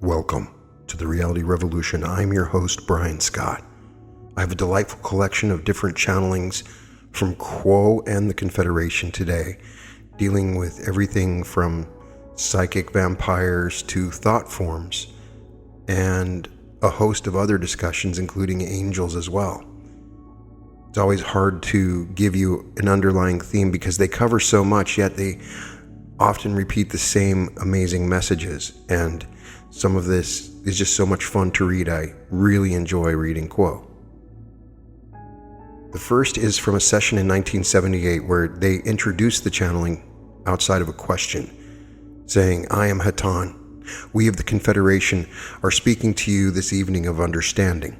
Welcome to the Reality Revolution. I'm your host, Brian Scott. I have a delightful collection of different channelings from Quo and the Confederation today, dealing with everything from psychic vampires to thought forms, and a host of other discussions, including angels as well. It's always hard to give you an underlying theme because they cover so much, yet they often repeat the same amazing messages, and some of this is just so much fun to read. I really enjoy reading Quo. The first is from a session in 1978 where they introduced the channeling outside of a question, saying, "I am Hatan. We of the Confederation are speaking to you this evening of understanding.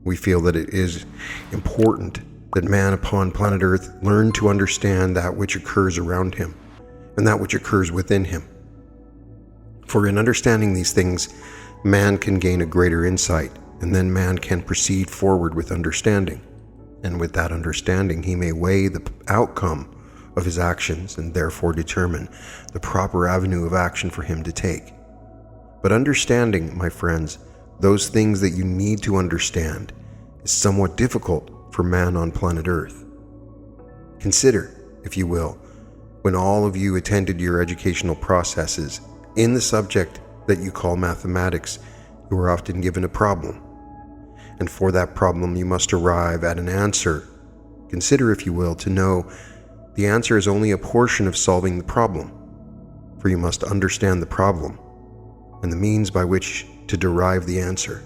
We feel that it is important that man upon planet Earth learn to understand that which occurs around him and that which occurs within him. For in understanding these things, man can gain a greater insight, and then man can proceed forward with understanding. And with that understanding, he may weigh the outcome of his actions and therefore determine the proper avenue of action for him to take. But understanding, my friends, those things that you need to understand is somewhat difficult for man on planet Earth. Consider, if you will, when all of you attended your educational processes, in the subject that you call mathematics, you are often given a problem. And for that problem, you must arrive at an answer. Consider, if you will, to know the answer is only a portion of solving the problem, for you must understand the problem and the means by which to derive the answer.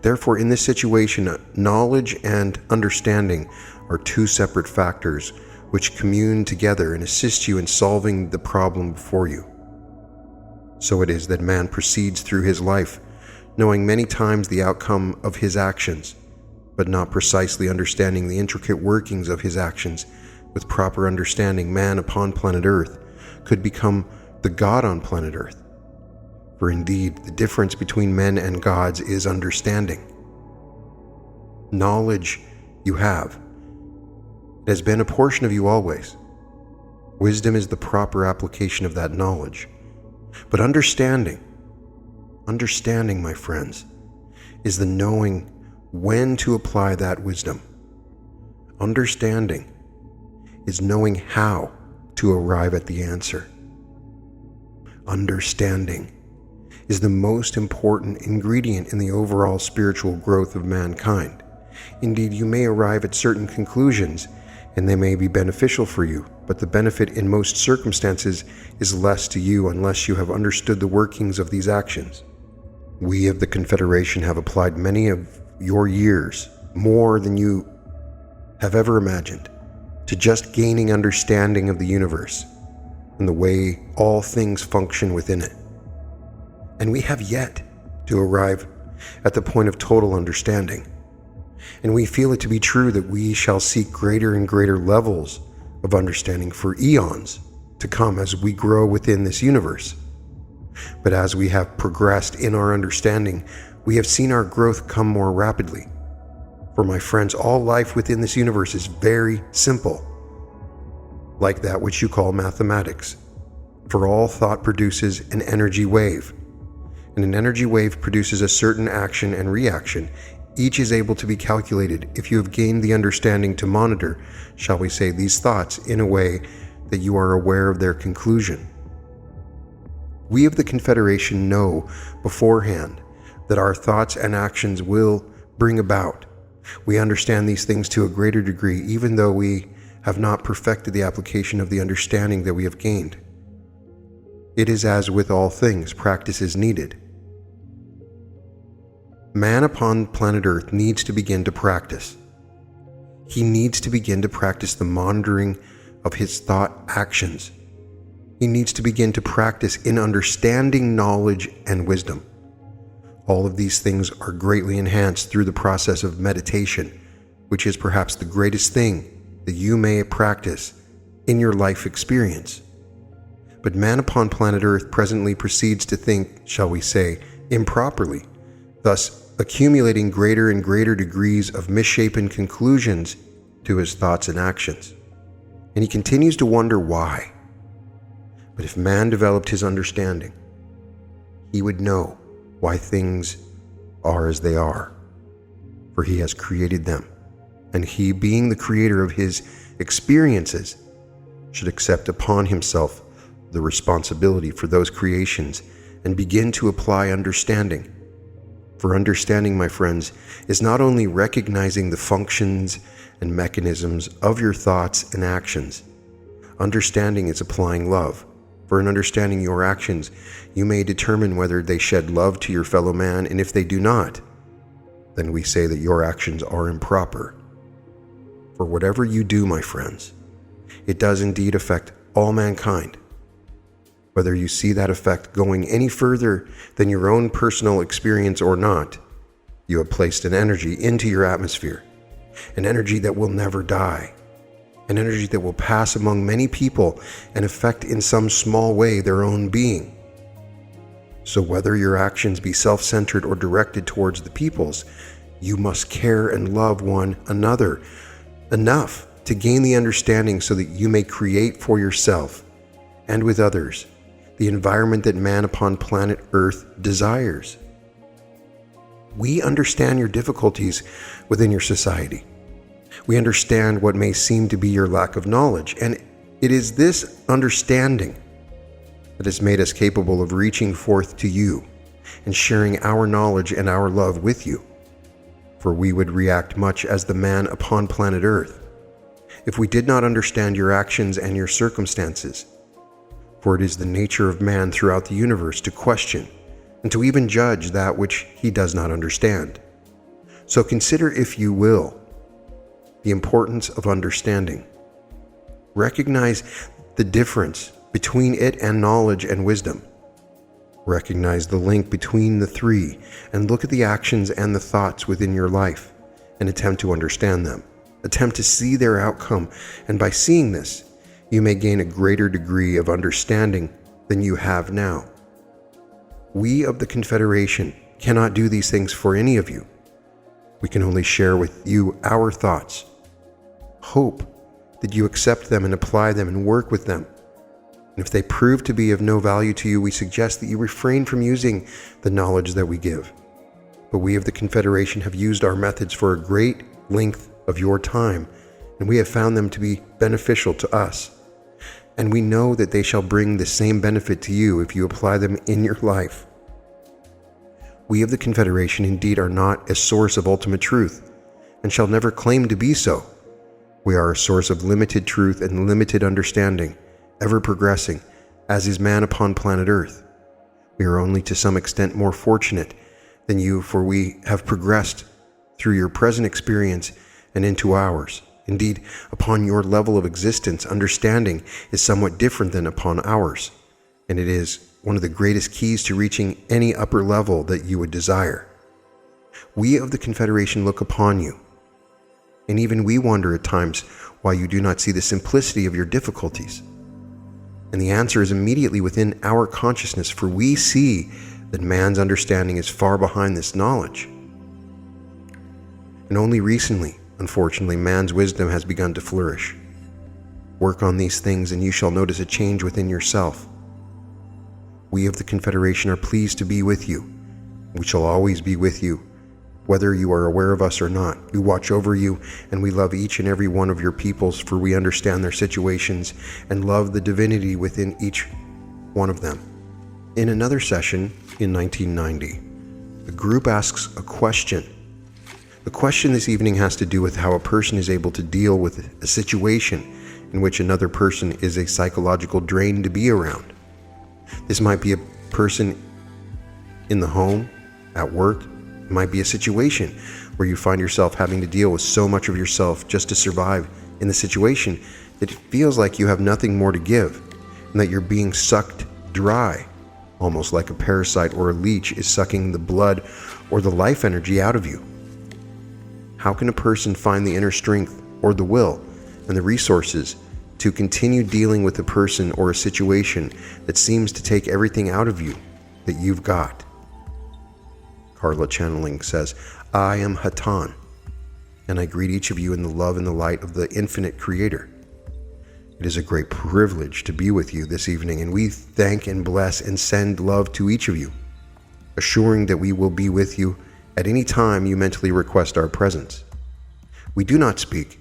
Therefore, in this situation, knowledge and understanding are two separate factors which commune together and assist you in solving the problem before you. So it is that man proceeds through his life, knowing many times the outcome of his actions, but not precisely understanding the intricate workings of his actions. With proper understanding, man upon planet Earth could become the God on planet Earth. For indeed, the difference between men and gods is understanding. Knowledge you have. It has been a portion of you always. Wisdom is the proper application of that knowledge. But understanding, my friends, is the knowing when to apply that wisdom. Understanding is knowing how to arrive at the answer. Understanding is the most important ingredient in the overall spiritual growth of mankind. Indeed, you may arrive at certain conclusions, and they may be beneficial for you, but the benefit in most circumstances is less to you unless you have understood the workings of these actions. We of the Confederation have applied many of your years, more than you have ever imagined, to just gaining understanding of the universe and the way all things function within it. And we have yet to arrive at the point of total understanding. And we feel it to be true that we shall seek greater and greater levels of understanding for eons to come as we grow within this universe. But as we have progressed in our understanding, we have seen our growth come more rapidly. For my friends, all life within this universe is very simple, like that which you call mathematics. For all thought produces an energy wave, and an energy wave produces a certain action and reaction. Each is able to be calculated if you have gained the understanding to monitor, shall we say, these thoughts in a way that you are aware of their conclusion. We of the Confederation know beforehand that our thoughts and actions will bring about. We understand these things to a greater degree, even though we have not perfected the application of the understanding that we have gained. It is as with all things, practice is needed. Man upon planet Earth needs to begin to practice. He needs to begin to practice the monitoring of his thought actions. He needs to begin to practice in understanding knowledge and wisdom. All of these things are greatly enhanced through the process of meditation, which is perhaps the greatest thing that you may practice in your life experience. But man upon planet Earth presently proceeds to think, shall we say, improperly, thus accumulating greater and greater degrees of misshapen conclusions to his thoughts and actions. And he continues to wonder why. But if man developed his understanding, he would know why things are as they are, for he has created them, and he, being the creator of his experiences, should accept upon himself the responsibility for those creations and begin to apply understanding. For understanding, my friends, is not only recognizing the functions and mechanisms of your thoughts and actions. Understanding is applying love. For in understanding your actions, you may determine whether they shed love to your fellow man, and if they do not, then we say that your actions are improper. For whatever you do, my friends, it does indeed affect all mankind. Whether you see that effect going any further than your own personal experience or not, you have placed an energy into your atmosphere, an energy that will never die, an energy that will pass among many people and affect in some small way their own being. So whether your actions be self-centered or directed towards the peoples, you must care and love one another enough to gain the understanding so that you may create for yourself and with others the environment that man upon planet Earth desires. We understand your difficulties within your society. We understand what may seem to be your lack of knowledge, and it is this understanding that has made us capable of reaching forth to you and sharing our knowledge and our love with you. For we would react much as the man upon planet Earth if we did not understand your actions and your circumstances. For it is the nature of man throughout the universe to question and to even judge that which he does not understand. So consider, if you will, the importance of understanding. Recognize the difference between it and knowledge and wisdom. Recognize the link between the three and look at the actions and the thoughts within your life and attempt to understand them. Attempt to see their outcome, and by seeing this, you may gain a greater degree of understanding than you have now. We of the Confederation cannot do these things for any of you. We can only share with you our thoughts. Hope that you accept them and apply them and work with them. And if they prove to be of no value to you, we suggest that you refrain from using the knowledge that we give. But we of the Confederation have used our methods for a great length of your time, and we have found them to be beneficial to us. And we know that they shall bring the same benefit to you if you apply them in your life. We of the Confederation indeed are not a source of ultimate truth, and shall never claim to be so. We are a source of limited truth and limited understanding, ever progressing, as is man upon planet Earth. We are only to some extent more fortunate than you, for we have progressed through your present experience and into ours. Indeed, upon your level of existence, understanding is somewhat different than upon ours, and it is one of the greatest keys to reaching any upper level that you would desire. We of the Confederation look upon you, and even we wonder at times why you do not see the simplicity of your difficulties. And the answer is immediately within our consciousness, for we see that man's understanding is far behind this knowledge. And only recently, unfortunately, man's wisdom has begun to flourish. Work on these things and you shall notice a change within yourself. We of the Confederation are pleased to be with you. We shall always be with you, whether you are aware of us or not. We watch over you, and we love each and every one of your peoples, for we understand their situations and love the divinity within each one of them. In another session in 1990, the group asks a question. The question this evening has to do with how a person is able to deal with a situation in which another person is a psychological drain to be around. This might be a person in the home, at work. It might be a situation where you find yourself having to deal with so much of yourself just to survive in the situation that it feels like you have nothing more to give, and that you're being sucked dry, almost like a parasite or a leech is sucking the blood or the life energy out of you. How can a person find the inner strength or the will and the resources to continue dealing with a person or a situation that seems to take everything out of you that you've got? Carla channeling says, I am Hatan, and I greet each of you in the love and the light of the infinite Creator. It is a great privilege to be with you this evening, and we thank and bless and send love to each of you. assuring that we will be with you at any time you mentally request our presence. We do not speak,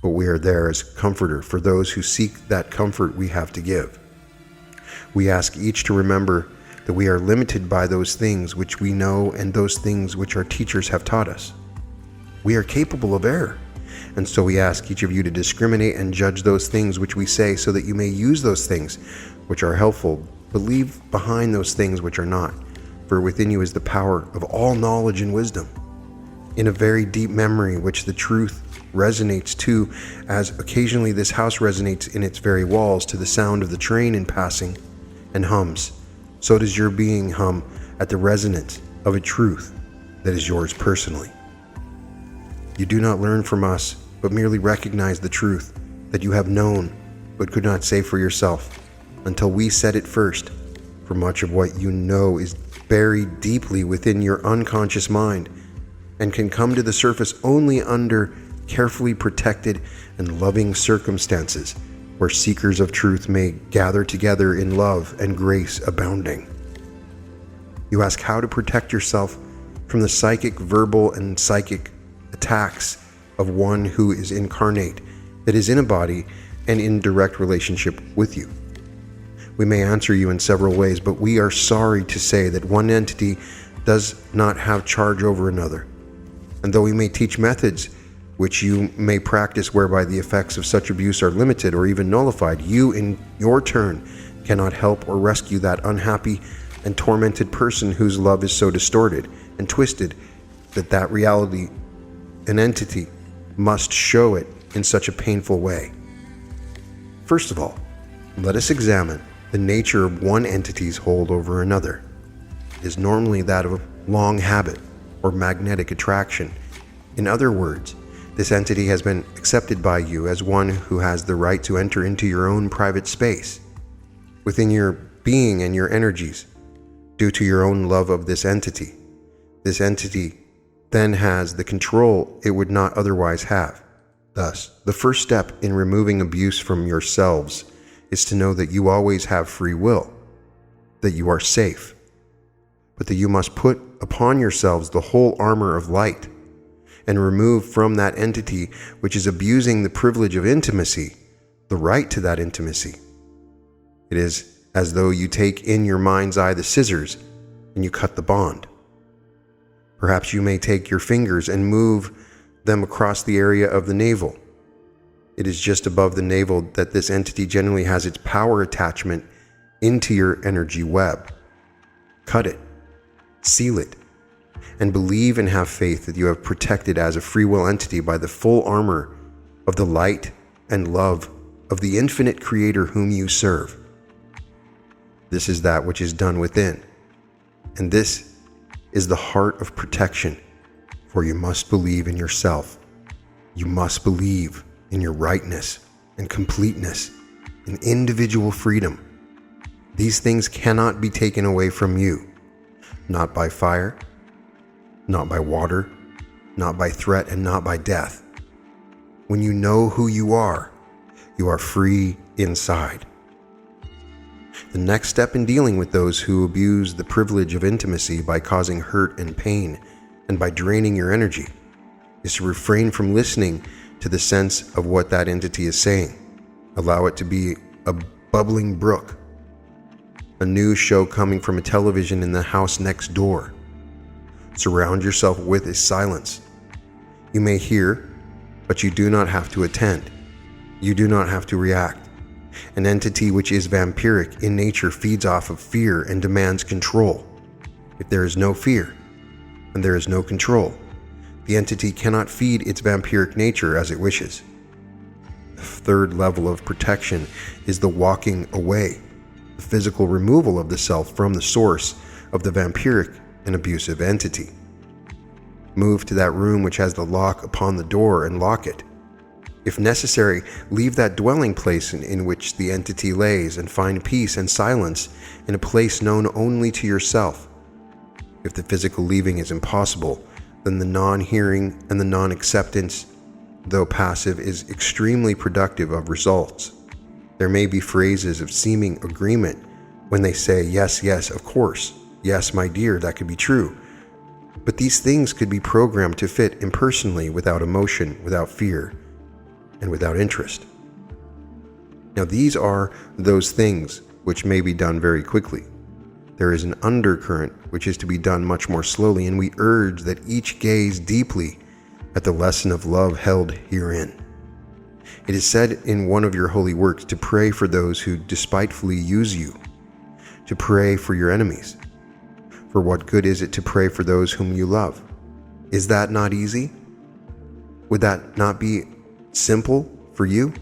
but we are there as comforter for those who seek that comfort we have to give. We ask each to remember that we are limited by those things which we know and those things which our teachers have taught us. We are capable of error, and so we ask each of you to discriminate and judge those things which we say so that you may use those things which are helpful, but leave behind those things which are not, for within you is the power of all knowledge and wisdom. In a very deep memory which the truth resonates to, as occasionally this house resonates in its very walls to the sound of the train in passing and hums, so does your being hum at the resonance of a truth that is yours personally. You do not learn from us, but merely recognize the truth that you have known but could not say for yourself until we said it first, for much of what you know is buried deeply within your unconscious mind and can come to the surface only under carefully protected and loving circumstances where seekers of truth may gather together in love and grace abounding. You ask how to protect yourself from the psychic, verbal, and psychic attacks of one who is incarnate, that is in a body and in direct relationship with you. We may answer you in several ways, but we are sorry to say that one entity does not have charge over another. And though we may teach methods which you may practice whereby the effects of such abuse are limited or even nullified, you in your turn cannot help or rescue that unhappy and tormented person whose love is so distorted and twisted that reality, an entity, must show it in such a painful way. First of all, let us examine the nature of one entity's hold over another. It is normally that of long habit or magnetic attraction. In other words, this entity has been accepted by you as one who has the right to enter into your own private space, within your being and your energies, due to your own love of this entity. This entity then has the control it would not otherwise have. Thus, the first step in removing abuse from yourselves is to know that you always have free will, that you are safe, but that you must put upon yourselves the whole armor of light and remove from that entity which is abusing the privilege of intimacy, the right to that intimacy. It is as though you take in your mind's eye the scissors and you cut the bond. Perhaps you may take your fingers and move them across the area of the navel. It is just above the navel that this entity generally has its power attachment into your energy web. Cut it, seal it, and believe and have faith that you have protected as a free will entity by the full armor of the light and love of the infinite creator whom you serve. This is that which is done within, and this is the heart of protection, for you must believe in yourself. You must believe in your rightness and completeness and individual freedom. These things cannot be taken away from you, not by fire, not by water, not by threat, and not by death. When you know who you are free inside. The next step in dealing with those who abuse the privilege of intimacy by causing hurt and pain and by draining your energy is to refrain from listening to the sense of what that entity is saying. Allow it to be a bubbling brook, a news show coming from a television in the house next door. Surround yourself with is silence. You may hear, but you do not have to attend. You do not have to react. An entity which is vampiric in nature feeds off of fear and demands control. If there is no fear and there is no control, the entity cannot feed its vampiric nature as it wishes. The third level of protection is the walking away, the physical removal of the self from the source of the vampiric and abusive entity. Move to that room which has the lock upon the door and lock it. If necessary, leave that dwelling place in which the entity lays and find peace and silence in a place known only to yourself. If the physical leaving is impossible, then the non-hearing and the non-acceptance, though passive, is extremely productive of results. There may be phrases of seeming agreement when they say, yes, yes, of course, Yes, my dear, that could be true. But these things could be programmed to fit impersonally, without emotion, without fear, and without interest. Now, these are those things which may be done very quickly. There is an undercurrent which is to be done much more slowly, and we urge that each gaze deeply at the lesson of love held herein. It is said in one of your holy works to pray for those who despitefully use you, to pray for your enemies. For what good is it to pray for those whom you love? Is that not easy? Would that not be simple for you?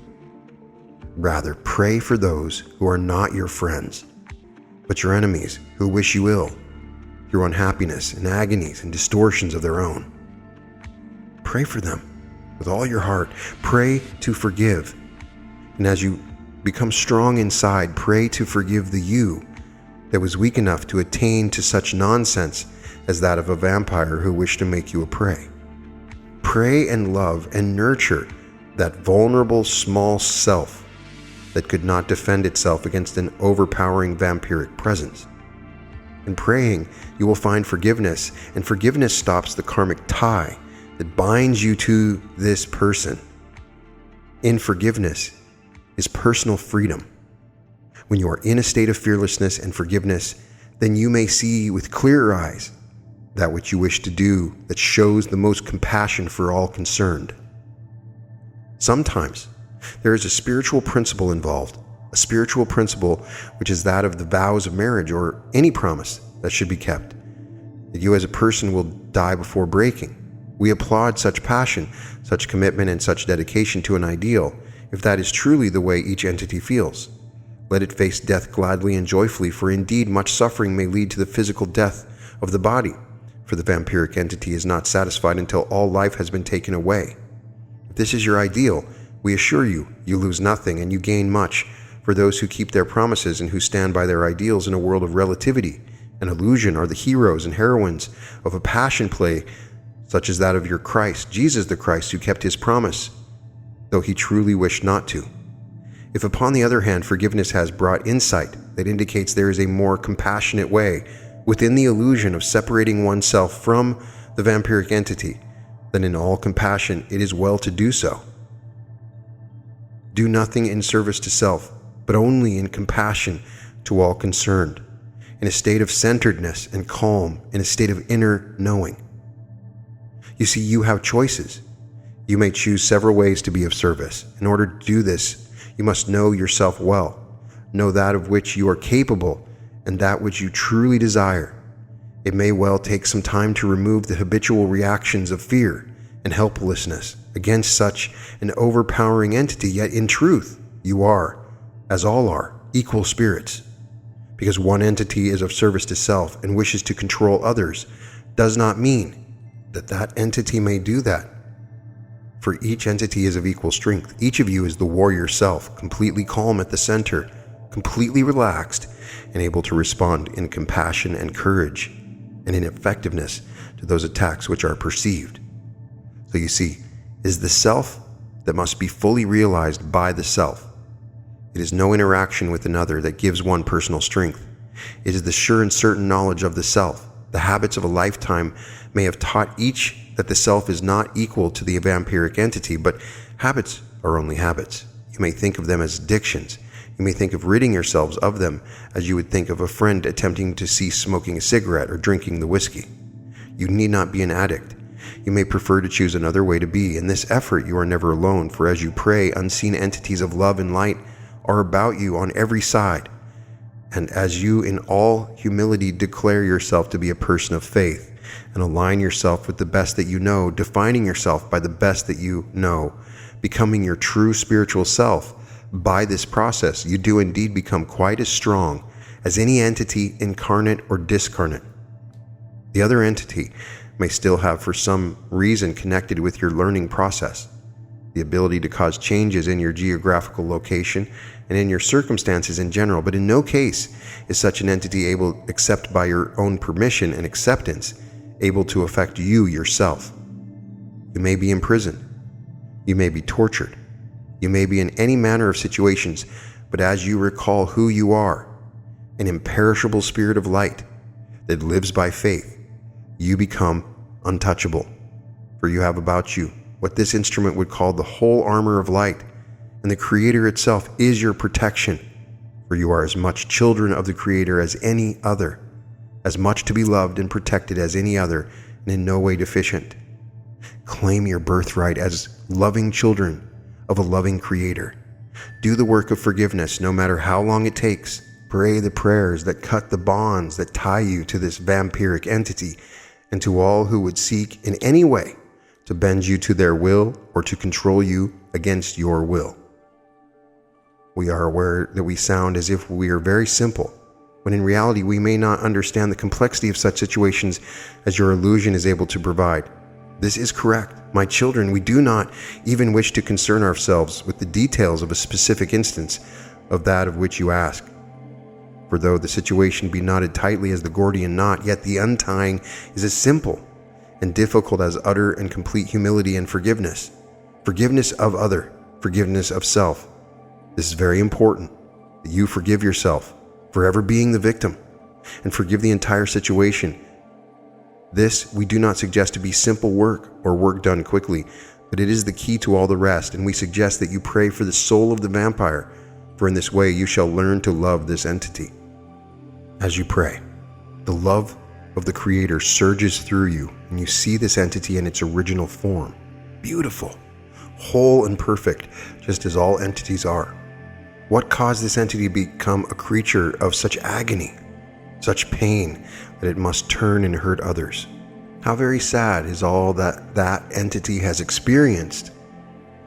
Rather, pray for those who are not your friends, but your enemies who wish you ill, through unhappiness and agonies and distortions of their own. Pray for them with all your heart. Pray to forgive. And as you become strong inside, pray to forgive the you that was weak enough to attain to such nonsense as that of a vampire who wished to make you a prey. Pray and love and nurture that vulnerable small self that could not defend itself against an overpowering vampiric presence. In praying, you will find forgiveness, and forgiveness stops the karmic tie that binds you to this person. In forgiveness is personal freedom. When you are in a state of fearlessness and forgiveness, then you may see with clearer eyes that which you wish to do that shows the most compassion for all concerned. Sometimes there is a spiritual principle involved, a spiritual principle which is that of the vows of marriage or any promise that should be kept, that you as a person will die before breaking. We applaud such passion, such commitment, and such dedication to an ideal, if that is truly the way each entity feels. Let it face death gladly and joyfully, for indeed much suffering may lead to the physical death of the body, for the vampiric entity is not satisfied until all life has been taken away. If this is your ideal, we assure you, you lose nothing and you gain much, for those who keep their promises and who stand by their ideals in a world of relativity and illusion are the heroes and heroines of a passion play such as that of your Christ, Jesus the Christ, who kept his promise, though he truly wished not to. If upon the other hand forgiveness has brought insight that indicates there is a more compassionate way within the illusion of separating oneself from the vampiric entity, then in all compassion it is well to do so. Do nothing in service to self, but only in compassion to all concerned, in a state of centeredness and calm, in a state of inner knowing. You see, you have choices. You may choose several ways to be of service. In order to do this, you must know yourself well, know that of which you are capable and that which you truly desire. It may well take some time to remove the habitual reactions of fear and helplessness against such an overpowering entity, yet in truth, you are, as all are, equal spirits. Because one entity is of service to self and wishes to control others does not mean that that entity may do that. For each entity is of equal strength. Each of you is the warrior self, completely calm at the center, completely relaxed, and able to respond in compassion and courage and in effectiveness to those attacks which are perceived. So you see, it is the self that must be fully realized by the self. It is no interaction with another that gives one personal strength. It is the sure and certain knowledge of the self. The habits of a lifetime may have taught each that the self is not equal to the vampiric entity, but habits are only habits. You may think of them as addictions. You may think of ridding yourselves of them as you would think of a friend attempting to cease smoking a cigarette or drinking the whiskey. You need not be an addict. You may prefer to choose another way to be. In this effort, you are never alone, for as you pray, unseen entities of love and light are about you on every side. And as you in all humility declare yourself to be a person of faith and align yourself with the best that you know, defining yourself by the best that you know, becoming your true spiritual self, by this process, you do indeed become quite as strong as any entity incarnate or discarnate. The other entity may still have for some reason connected with your learning process, the ability to cause changes in your geographical location and in your circumstances in general, but in no case is such an entity able, except by your own permission and acceptance, able to affect you yourself. You may be imprisoned. You may be tortured. You may be in any manner of situations, but as you recall who you are, an imperishable spirit of light, that lives by faith, you become untouchable. For you have about you what this instrument would call the whole armor of light, and the Creator itself is your protection. For you are as much children of the Creator as any other, as much to be loved and protected as any other, and in no way deficient. Claim your birthright as loving children of a loving Creator. Do the work of forgiveness no matter how long it takes. Pray the prayers that cut the bonds that tie you to this vampiric entity, and to all who would seek in any way to bend you to their will or to control you against your will. We are aware that we sound as if we are very simple, when in reality we may not understand the complexity of such situations as your illusion is able to provide. This is correct. My children, we do not even wish to concern ourselves with the details of a specific instance of that of which you ask. For though the situation be knotted tightly as the Gordian knot, yet the untying is as simple and difficult as utter and complete humility and forgiveness. Forgiveness of other, forgiveness of self. This is very important, that you forgive yourself for ever being the victim, and forgive the entire situation. This we do not suggest to be simple work or work done quickly, but it is the key to all the rest, and we suggest that you pray for the soul of the vampire, for in this way you shall learn to love this entity. As you pray, the love of the Creator surges through you, and you see this entity in its original form, beautiful, whole and perfect, just as all entities are. What caused this entity to become a creature of such agony, such pain, that it must turn and hurt others? How very sad is all that entity has experienced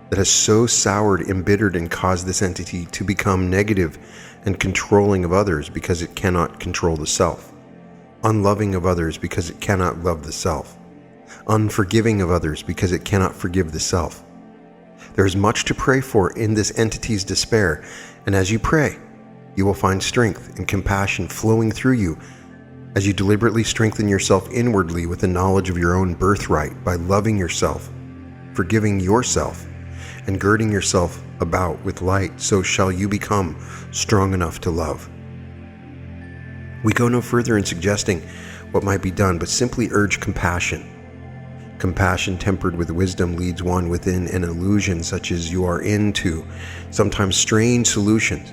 that has so soured, embittered, and caused this entity to become negative and controlling of others because it cannot control the self, unloving of others because it cannot love the self, unforgiving of others because it cannot forgive the self. There is much to pray for in this entity's despair, and as you pray, you will find strength and compassion flowing through you as you deliberately strengthen yourself inwardly with the knowledge of your own birthright by loving yourself, forgiving yourself, and girding yourself about with light. So shall you become strong enough to love. We go no further in suggesting what might be done, but simply urge compassion. Compassion tempered with wisdom leads one within an illusion such as you are into, sometimes strange solutions.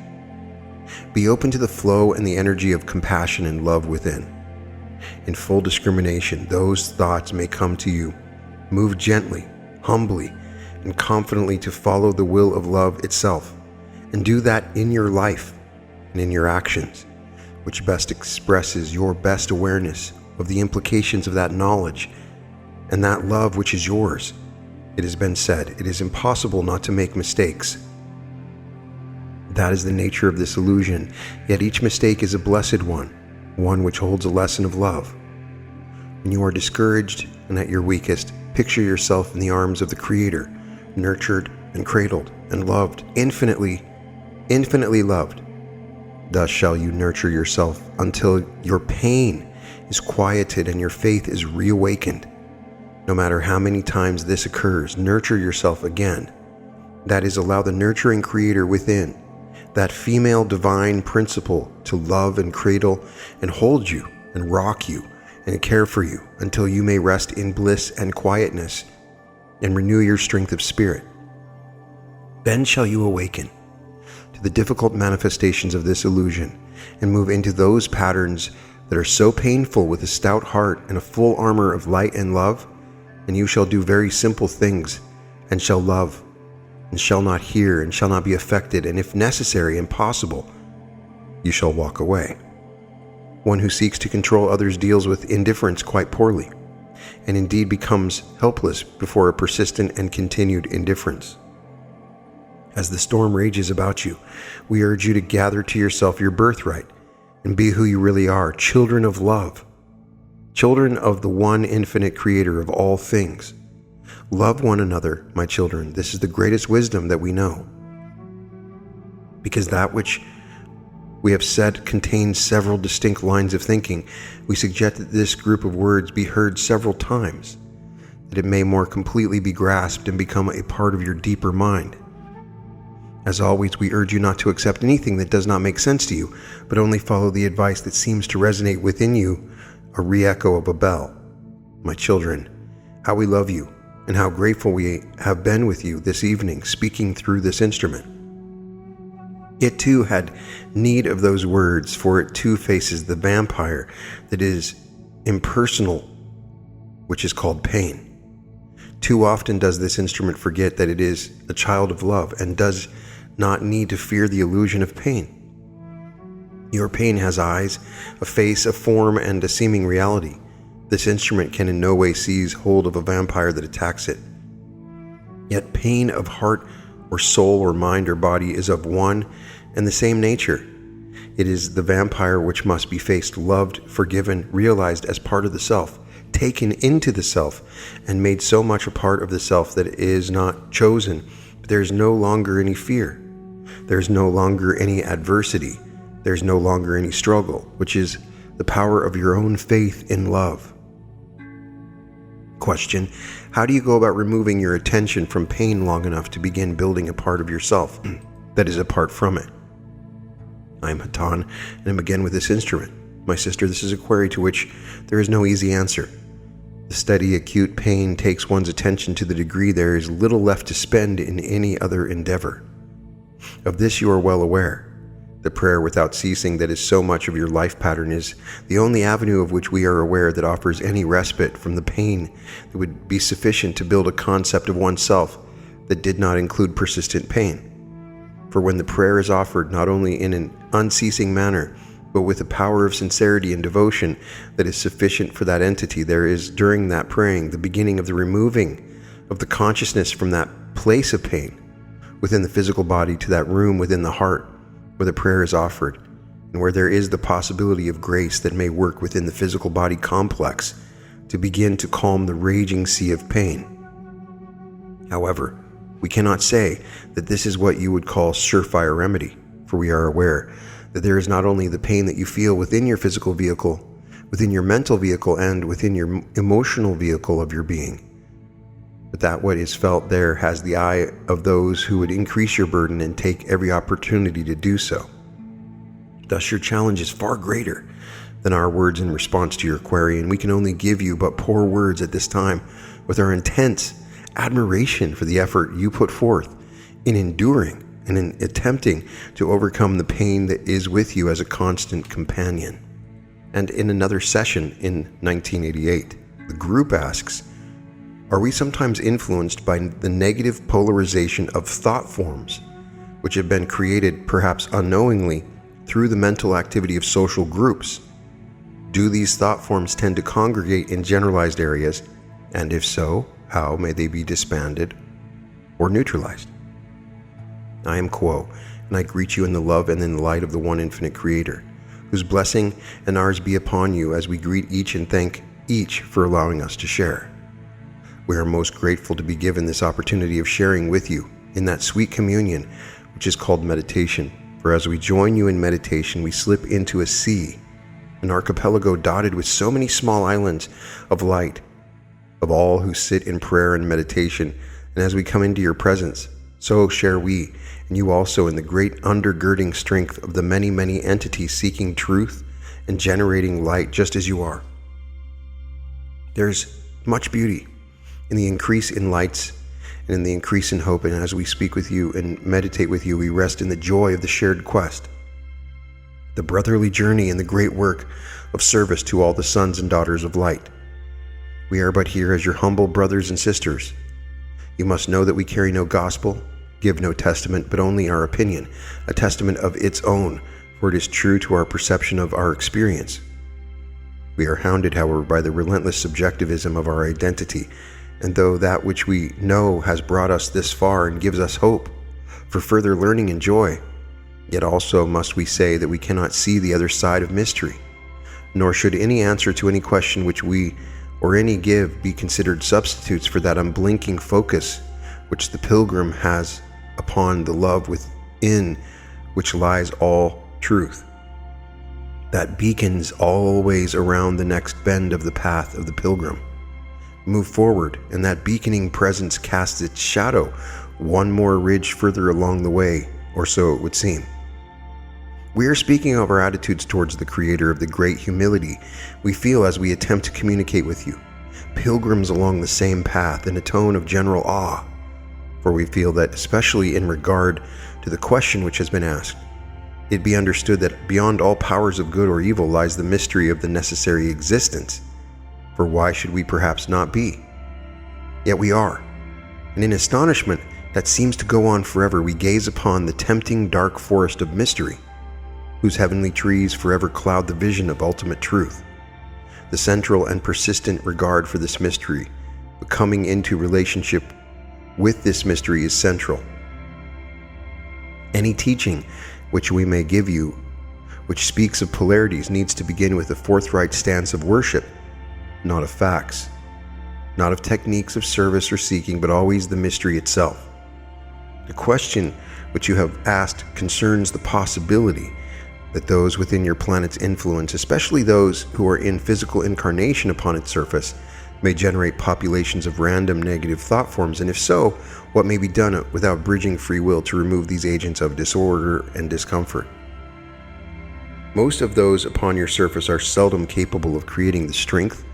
Be open to the flow and the energy of compassion and love within. In full discrimination, those thoughts may come to you. Move gently, humbly, and confidently to follow the will of love itself, and do that in your life and in your actions, which best expresses your best awareness of the implications of that knowledge and that love which is yours. It has been said, it is impossible not to make mistakes. That is the nature of this illusion, yet each mistake is a blessed one which holds a lesson of love. When you are discouraged and at your weakest, picture yourself in the arms of the Creator, nurtured and cradled and loved, infinitely loved. Thus shall you nurture yourself until your pain is quieted and your faith is reawakened. No matter how many times this occurs, nurture yourself again. That is, allow the nurturing Creator within, that female divine principle, to love and cradle and hold you and rock you and care for you until you may rest in bliss and quietness and renew your strength of spirit. Then shall you awaken to the difficult manifestations of this illusion and move into those patterns that are so painful with a stout heart and a full armor of light and love, and you shall do very simple things and shall love and shall not hear and shall not be affected, and if necessary and possible, you shall walk away. One who seeks to control others deals with indifference quite poorly, and indeed becomes helpless before a persistent and continued indifference. As the storm rages about you, we urge you to gather to yourself your birthright and be who you really are, children of love, children of the one infinite Creator of all things. Love one another, my children. This is the greatest wisdom that we know, because that which we have said contains several distinct lines of thinking. We suggest that this group of words be heard several times, that it may more completely be grasped and become a part of your deeper mind. As always, we urge you not to accept anything that does not make sense to you, but only follow the advice that seems to resonate within you a re-echo of a bell. My children, how we love you and how grateful we have been with you this evening speaking through this instrument. It too had need of those words, for it too faces the vampire that is impersonal, which is called pain. Too often does this instrument forget that it is a child of love and does not need to fear the illusion of pain. Your pain has eyes, a face, a form, and a seeming reality. This instrument can in no way seize hold of a vampire that attacks it. Yet pain of heart or soul or mind or body is of one and the same nature. It is the vampire which must be faced, loved, forgiven, realized as part of the self, taken into the self, and made so much a part of the self that it is not chosen. There is no longer any fear. There is no longer any adversity. There is no longer any struggle, which is the power of your own faith in love. Question: how do you go about removing your attention from pain long enough to begin building a part of yourself that is apart from it? I am Hatan, and am again with this instrument. My sister, this is a query to which there is no easy answer. The steady, acute pain takes one's attention to the degree there is little left to spend in any other endeavor. Of this you are well aware. The prayer without ceasing that is so much of your life pattern is the only avenue of which we are aware that offers any respite from the pain that would be sufficient to build a concept of oneself that did not include persistent pain. For when the prayer is offered not only in an unceasing manner, but with a power of sincerity and devotion that is sufficient for that entity, there is during that praying the beginning of the removing of the consciousness from that place of pain within the physical body to that room within the heart where the prayer is offered, and where there is the possibility of grace that may work within the physical body complex to begin to calm the raging sea of pain. However, we cannot say that this is what you would call surefire remedy, for we are aware that there is not only the pain that you feel within your physical vehicle, within your mental vehicle, and within your emotional vehicle of your being, but that what is felt there has the eye of those who would increase your burden and take every opportunity to do so. Thus your challenge is far greater than our words in response to your query, and we can only give you but poor words at this time, with our intense admiration for the effort you put forth in enduring and in attempting to overcome the pain that is with you as a constant companion. And in another session in 1988, the group asks, are we sometimes influenced by the negative polarization of thought forms which have been created perhaps unknowingly through the mental activity of social groups? Do these thought forms tend to congregate in generalized areas, and if so, how may they be disbanded or neutralized? I am Quo, and I greet you in the love and in the light of the one infinite Creator, whose blessing and ours be upon you as we greet each and thank each for allowing us to share. We are most grateful to be given this opportunity of sharing with you in that sweet communion which is called meditation. For as we join you in meditation, we slip into a sea, an archipelago dotted with so many small islands of light, of all who sit in prayer and meditation. And as we come into your presence, so share we, and you also, in the great undergirding strength of the many, many entities seeking truth and generating light just as you are. There's much beauty in the increase in lights and in the increase in hope, and as we speak with you and meditate with you, we rest in the joy of the shared quest, the brotherly journey and the great work of service to all the sons and daughters of light. We are but here as your humble brothers and sisters. You must know that we carry no gospel, give no testament, but only our opinion, a testament of its own, for it is true to our perception of our experience. We are hounded, however, by the relentless subjectivism of our identity, and though that which we know has brought us this far and gives us hope for further learning and joy, yet also must we say that we cannot see the other side of mystery, nor should any answer to any question which we or any give be considered substitutes for that unblinking focus which the pilgrim has upon the love within which lies all truth, that beacons always around the next bend of the path of the pilgrim. Move forward, and that beaconing presence casts its shadow one more ridge further along the way, or so it would seem. We are speaking of our attitudes towards the Creator, of the great humility we feel as we attempt to communicate with you, pilgrims along the same path, in a tone of general awe, for we feel that, especially in regard to the question which has been asked, it be understood that beyond all powers of good or evil lies the mystery of the necessary existence, for why should we perhaps not be? Yet we are, and in astonishment that seems to go on forever, we gaze upon the tempting dark forest of mystery, whose heavenly trees forever cloud the vision of ultimate truth. The central and persistent regard for this mystery, the coming into relationship with this mystery, is central. Any teaching which we may give you, which speaks of polarities, needs to begin with a forthright stance of worship, not of facts, not of techniques of service or seeking, but always the mystery itself. The question which you have asked concerns the possibility that those within your planet's influence, especially those who are in physical incarnation upon its surface, may generate populations of random negative thought forms, and if so, what may be done without bridging free will to remove these agents of disorder and discomfort. Most of those upon your surface are seldom capable of creating the strength,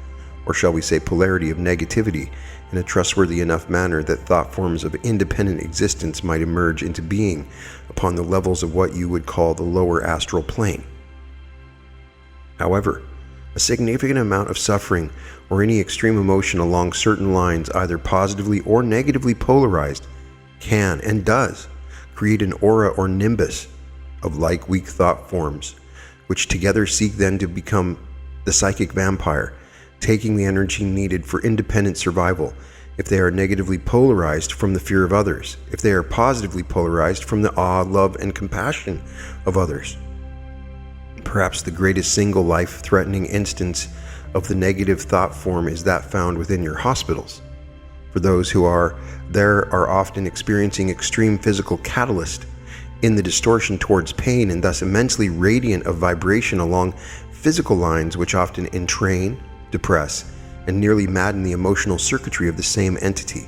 or shall we say polarity, of negativity in a trustworthy enough manner that thought forms of independent existence might emerge into being upon the levels of what you would call the lower astral plane. However, a significant amount of suffering or any extreme emotion along certain lines, either positively or negatively polarized, can and does create an aura or nimbus of like weak thought forms, which together seek then to become the psychic vampire, taking the energy needed for independent survival if they are negatively polarized from the fear of others, if they are positively polarized from the awe, love, and compassion of others. Perhaps the greatest single life-threatening instance of the negative thought form is that found within your hospitals. For those who are there are often experiencing extreme physical catalyst in the distortion towards pain, and thus immensely radiant of vibration along physical lines, which often entrain, depress, and nearly madden the emotional circuitry of the same entity.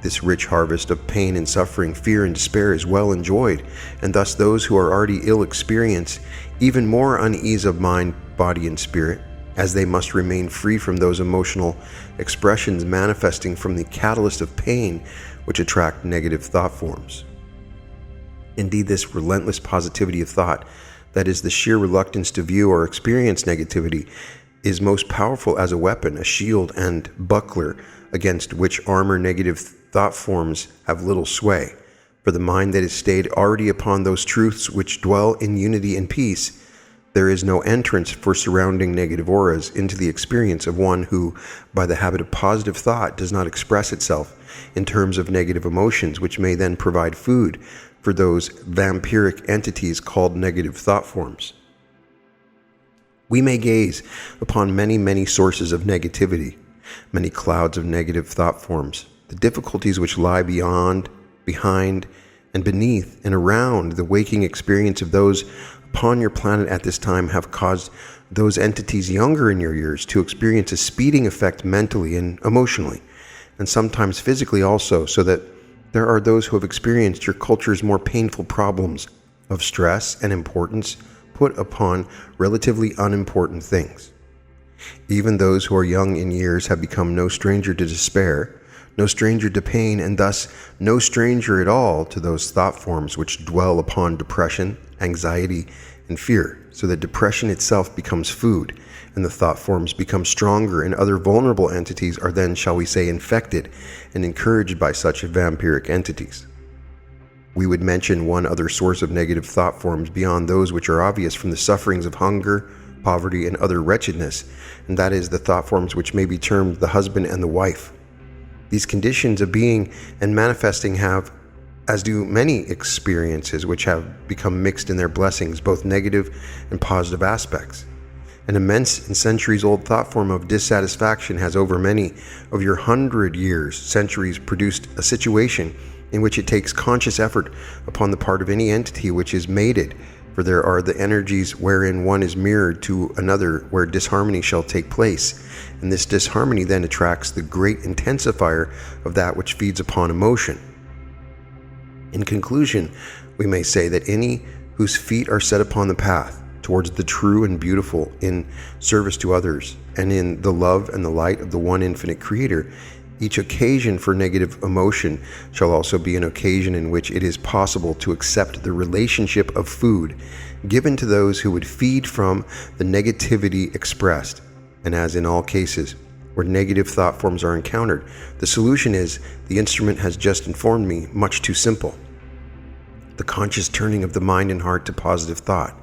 This rich harvest of pain and suffering, fear and despair is well enjoyed, and thus those who are already ill experience even more unease of mind, body, and spirit, as they must remain free from those emotional expressions manifesting from the catalyst of pain which attract negative thought forms. Indeed, this relentless positivity of thought, that is the sheer reluctance to view or experience negativity, is most powerful as a weapon, a shield and buckler against which armor negative thought forms have little sway. For the mind that is stayed already upon those truths which dwell in unity and peace, there is no entrance for surrounding negative auras into the experience of one who, by the habit of positive thought, does not express itself in terms of negative emotions, which may then provide food for those vampiric entities called negative thought forms. We may gaze upon many sources of negativity, many clouds of negative thought forms. The difficulties which lie beyond, behind, and beneath and around the waking experience of those upon your planet at this time have caused those entities younger in your years to experience a speeding effect mentally and emotionally, and sometimes physically also, so that there are those who have experienced your culture's more painful problems of stress and importance put upon relatively unimportant things. Even those who are young in years have become no stranger to despair, no stranger to pain, and thus no stranger at all to those thought forms which dwell upon depression, anxiety, and fear, so that depression itself becomes food, and the thought forms become stronger, and other vulnerable entities are then, shall we say, infected and encouraged by such vampiric entities. We would mention one other source of negative thought forms beyond those which are obvious from the sufferings of hunger, poverty, and other wretchedness, and that is the thought forms which may be termed the husband and the wife. These conditions of being and manifesting have, as do many experiences which have become mixed in their blessings, both negative and positive aspects. An immense and centuries-old thought form of dissatisfaction has over many of your 100 years, centuries, produced a situation in which it takes conscious effort upon the part of any entity which is mated, for there are the energies wherein one is mirrored to another, where disharmony shall take place, and this disharmony then attracts the great intensifier of that which feeds upon emotion. In conclusion, we may say that any whose feet are set upon the path towards the true and beautiful in service to others and in the love and the light of the one infinite Creator, each occasion for negative emotion shall also be an occasion in which it is possible to accept the relationship of food given to those who would feed from the negativity expressed. And as in all cases where negative thought forms are encountered, the solution is, the instrument has just informed me, much too simple. The conscious turning of the mind and heart to positive thought,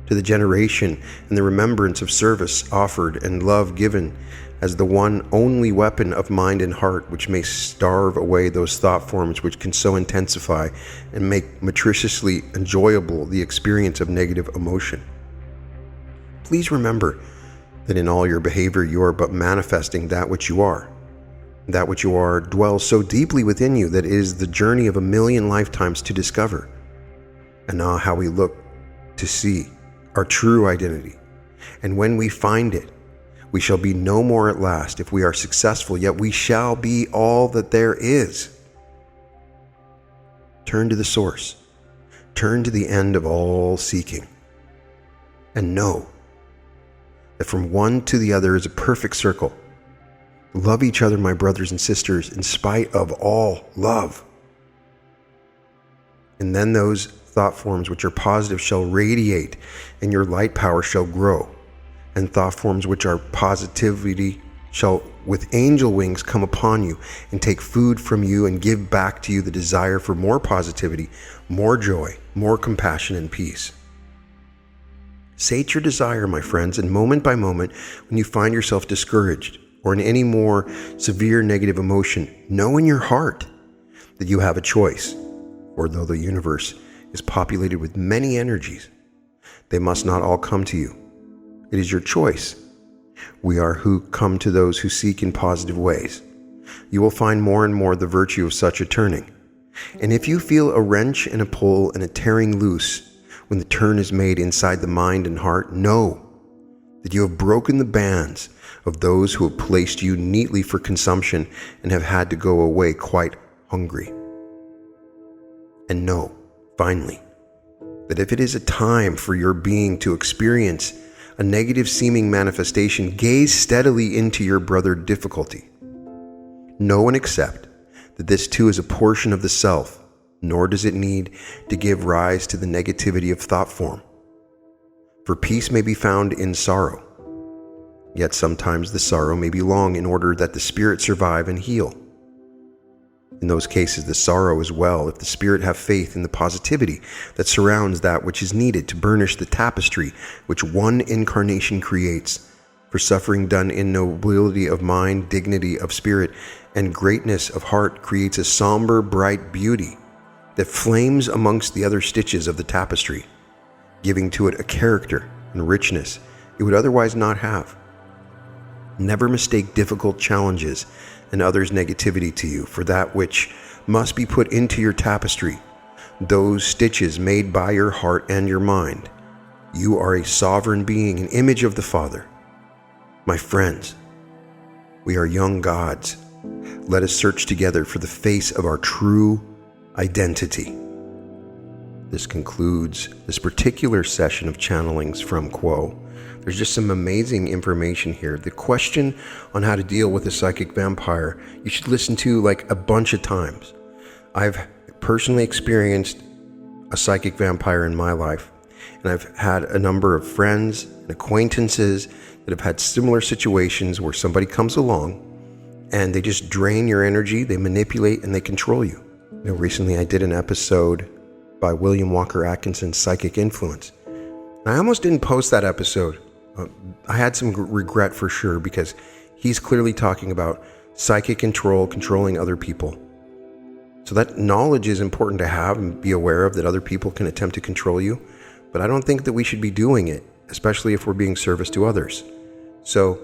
to the generation and the remembrance of service offered and love given as the one only weapon of mind and heart which may starve away those thought forms which can so intensify and make maliciously enjoyable the experience of negative emotion. Please remember that in all your behavior you are but manifesting that which you are. That which you are dwells so deeply within you that it is the journey of 1,000,000 lifetimes to discover. And now how we look to see our true identity. And when we find it, we shall be no more at last. If we are successful, yet we shall be all that there is. Turn to the source. Turn to the end of all seeking. And know that from one to the other is a perfect circle. Love each other, my brothers and sisters, in spite of all love. And then those thought forms which are positive shall radiate, and your light power shall grow. And thought forms which are positivity shall with angel wings come upon you and take food from you and give back to you the desire for more positivity, more joy, more compassion and peace. Sate your desire, my friends, and moment by moment, when you find yourself discouraged or in any more severe negative emotion, know in your heart that you have a choice. For though the universe is populated with many energies, they must not all come to you. It is your choice. We are who come to those who seek in positive ways. You will find more and more the virtue of such a turning. And if you feel a wrench and a pull and a tearing loose when the turn is made inside the mind and heart, know that you have broken the bands of those who have placed you neatly for consumption and have had to go away quite hungry. And know, finally, that if it is a time for your being to experience a negative seeming manifestation, gaze steadily into your brother difficulty. Know and accept that this too is a portion of the self, nor does it need to give rise to the negativity of thought form. For peace may be found in sorrow, yet sometimes the sorrow may be long in order that the spirit survive and heal. In those cases, the sorrow is well if the spirit have faith in the positivity that surrounds that which is needed to burnish the tapestry which one incarnation creates. For suffering done in nobility of mind, dignity of spirit, and greatness of heart creates a somber, bright beauty that flames amongst the other stitches of the tapestry, giving to it a character and richness it would otherwise not have. Never mistake difficult challenges and others' negativity to you for that which must be put into your tapestry, those stitches made by your heart and your mind. You are a sovereign being, an image of the Father. My friends, we are young gods. Let us search together for the face of our true identity. This concludes this particular session of channelings from Quo. There's just some amazing information here. The question on how to deal with a psychic vampire, you should listen to like a bunch of times. I've personally experienced a psychic vampire in my life, and I've had a number of friends and acquaintances that have had similar situations where somebody comes along and they just drain your energy, they manipulate, and they control you. Recently I did an episode by William Walker Atkinson's Psychic Influence. I almost didn't post that episode. I had some regret for sure, because he's clearly talking about psychic control, controlling other people. So that knowledge is important to have and be aware of, that other people can attempt to control you. But I don't think that we should be doing it, especially if we're being service to others. So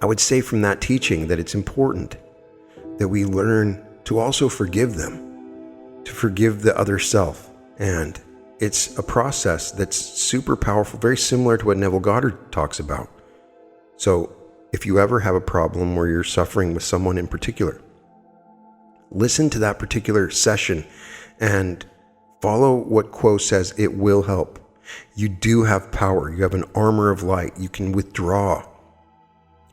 I would say from that teaching that it's important that we learn to also forgive them, to forgive the other self. And it's a process that's super powerful, very similar to what Neville Goddard talks about. So if you ever have a problem where you're suffering with someone in particular, listen to that particular session and Follow what Quo says. It will help. You do have power. You have an armor of light. You can withdraw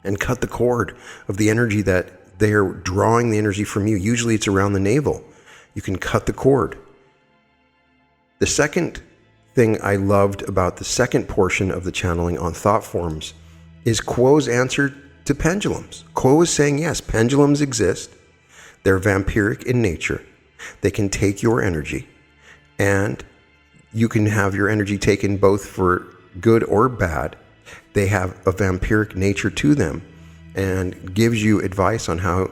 and cut the cord of the energy that they're drawing the energy from you. Usually it's around the navel. You can cut the cord. The second thing I loved about the second portion of the channeling on thought forms is Quo's answer to pendulums. Quo is saying, yes, pendulums exist. They're vampiric in nature. They can take your energy, and you can have your energy taken both for good or bad. They have a vampiric nature to them and gives you advice on how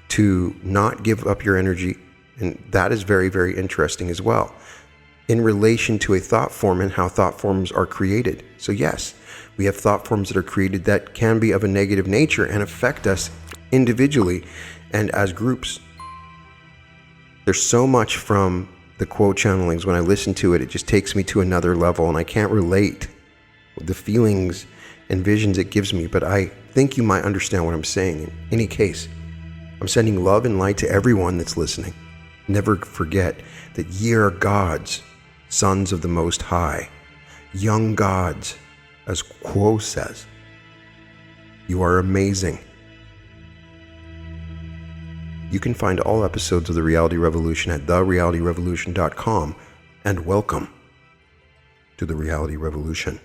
to not give up your energy. And that is very, very interesting as well in relation to a thought form and how thought forms are created. So yes, we have thought forms that are created that can be of a negative nature and affect us individually and as groups. There's so much from the Quo channelings. When I listen to it, it just takes me to another level, and I can't relate with the feelings and visions it gives me, but I think you might understand what I'm saying. In any case, I'm sending love and light to everyone that's listening. Never forget that ye are gods, sons of the Most High, young gods, as Quo says. You are amazing. You can find all episodes of The Reality Revolution at therealityrevolution.com, and welcome to The Reality Revolution.